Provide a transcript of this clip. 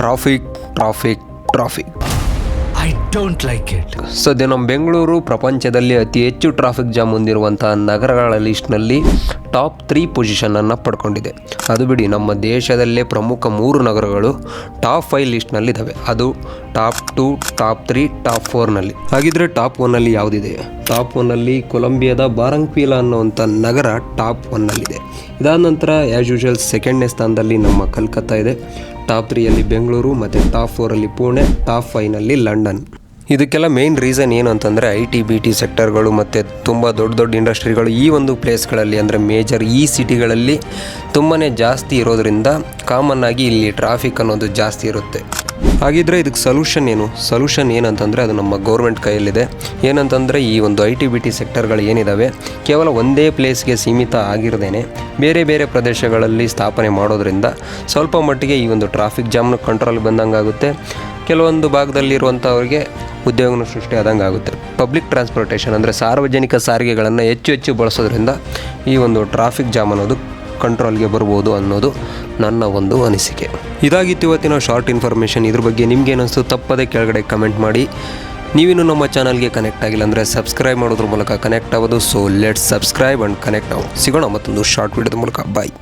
Traffic traffic traffic I don't like it. ಸದ್ಯ ನಮ್ಮ ಬೆಂಗಳೂರು ಪ್ರಪಂಚದಲ್ಲಿ ಅತಿ ಹೆಚ್ಚು ಟ್ರಾಫಿಕ್ ಜಾಮ್ ಹೊಂದಿರುವಂತಹ ನಗರಗಳ ಲಿಸ್ಟ್ನಲ್ಲಿ ಟಾಪ್ 3 ಪೊಸಿಷನನ್ನು ಪಡ್ಕೊಂಡಿದೆ. ಅದು ಬಿಡಿ, ನಮ್ಮ ದೇಶದಲ್ಲೇ ಪ್ರಮುಖ 3 ನಗರಗಳು ಟಾಪ್ 5 ಲಿಸ್ಟ್ನಲ್ಲಿದ್ದಾವೆ. ಅದು ಟಾಪ್ 2, ಟಾಪ್ 3, ಟಾಪ್ 4ನಲ್ಲಿ. ಹಾಗಿದ್ರೆ ಟಾಪ್ 1ನಲ್ಲಿ ಯಾವುದಿದೆ? ಟಾಪ್ 1ನಲ್ಲಿ ಕೊಲಂಬಿಯಾದ ಬಾರಂಗ್ವೀಲಾ ಅನ್ನುವಂಥ ನಗರ ಟಾಪ್ 1ನಲ್ಲಿದೆ. ಇದಾದ ನಂತರ ಆ್ಯಸ್ ಯೂಶುವಲ್ ಸೆಕೆಂಡ್ನೇ ಸ್ಥಾನದಲ್ಲಿ ನಮ್ಮ ಕಲ್ಕತ್ತಾ ಇದೆ. ಟಾಪ್ 3ಯಲ್ಲಿ ಬೆಂಗಳೂರು, ಮತ್ತು ಟಾಪ್ 4ರಲ್ಲಿ ಪುಣೆ, ಟಾಪ್ 5ನಲ್ಲಿ ಲಂಡನ್. ಇದಕ್ಕೆಲ್ಲ ಮೇನ್ ರೀಸನ್ ಏನು ಅಂತಂದರೆ IT-BT ಸೆಕ್ಟರ್ಗಳು ಮತ್ತು ತುಂಬ ದೊಡ್ಡ ದೊಡ್ಡ ಇಂಡಸ್ಟ್ರಿಗಳು ಈ ಒಂದು ಪ್ಲೇಸ್ಗಳಲ್ಲಿ, ಅಂದರೆ ಮೇಜರ್ ಈ ಸಿಟಿಗಳಲ್ಲಿ ತುಂಬಾ ಜಾಸ್ತಿ ಇರೋದರಿಂದ ಕಾಮನ್ ಆಗಿ ಇಲ್ಲಿ ಟ್ರಾಫಿಕ್ ಅನ್ನೋದು ಜಾಸ್ತಿ ಇರುತ್ತೆ. ಹಾಗಿದ್ರೆ ಇದಕ್ಕೆ ಸೊಲ್ಯೂಷನ್ ಏನಂತಂದರೆ ಅದು ನಮ್ಮ ಗೌರ್ಮೆಂಟ್ ಕೈಯಲ್ಲಿದೆ. ಏನಂತಂದರೆ ಈ ಒಂದು IT-BT ಸೆಕ್ಟರ್ಗಳು ಏನಿದ್ದಾವೆ ಕೇವಲ ಒಂದೇ ಪ್ಲೇಸ್ಗೆ ಸೀಮಿತ ಆಗಿರದೇನೆ ಬೇರೆ ಬೇರೆ ಪ್ರದೇಶಗಳಲ್ಲಿ ಸ್ಥಾಪನೆ ಮಾಡೋದ್ರಿಂದ ಸ್ವಲ್ಪ ಮಟ್ಟಿಗೆ ಈ ಒಂದು ಟ್ರಾಫಿಕ್ ಜಾಮ್ನ ಕಂಟ್ರೋಲ್ ಬಂದಂಗೆ ಆಗುತ್ತೆ. ಕೆಲವೊಂದು ಭಾಗದಲ್ಲಿರುವಂಥವ್ರಿಗೆ ಉದ್ಯೋಗನೂ ಸೃಷ್ಟಿ ಆದಂಗೆ ಆಗುತ್ತೆ. ಪಬ್ಲಿಕ್ ಟ್ರಾನ್ಸ್ಪೋರ್ಟೇಷನ್ ಅಂದರೆ ಸಾರ್ವಜನಿಕ ಸಾರಿಗೆಗಳನ್ನು ಹೆಚ್ಚು ಬಳಸೋದ್ರಿಂದ ಈ ಒಂದು ಟ್ರಾಫಿಕ್ ಜಾಮ್ ಅನ್ನೋದು ಕಂಟ್ರೋಲ್ಗೆ ಬರ್ಬೋದು ಅನ್ನೋದು ನನ್ನ ಒಂದು ಅನಿಸಿಕೆ. ಇದಾಗಿತ್ತು ಇವತ್ತಿನ ಶಾರ್ಟ್ ಇನ್ಫಾರ್ಮೇಷನ್. ಇದ್ರ ಬಗ್ಗೆ ನಿಮ್ಗೇನಿಸ್ತು ತಪ್ಪದೇ ಕೆಳಗಡೆ ಕಮೆಂಟ್ ಮಾಡಿ. ನೀವಿನ್ನೂ ನಮ್ಮ ಚಾನಲ್ಗೆ ಕನೆಕ್ಟ್ ಆಗಿಲ್ಲ ಅಂದರೆ ಸಬ್ಸ್ಕ್ರೈಬ್ ಮಾಡೋದ್ರ ಮೂಲಕ ಕನೆಕ್ಟ್ ಆಗೋದು. So let's subscribe and connect ನಾವು ಸಿಗೋಣ ಮತ್ತೊಂದು ಶಾರ್ಟ್ ವಿಡಿಯೋದ ಮೂಲಕ. ಬಾಯ್.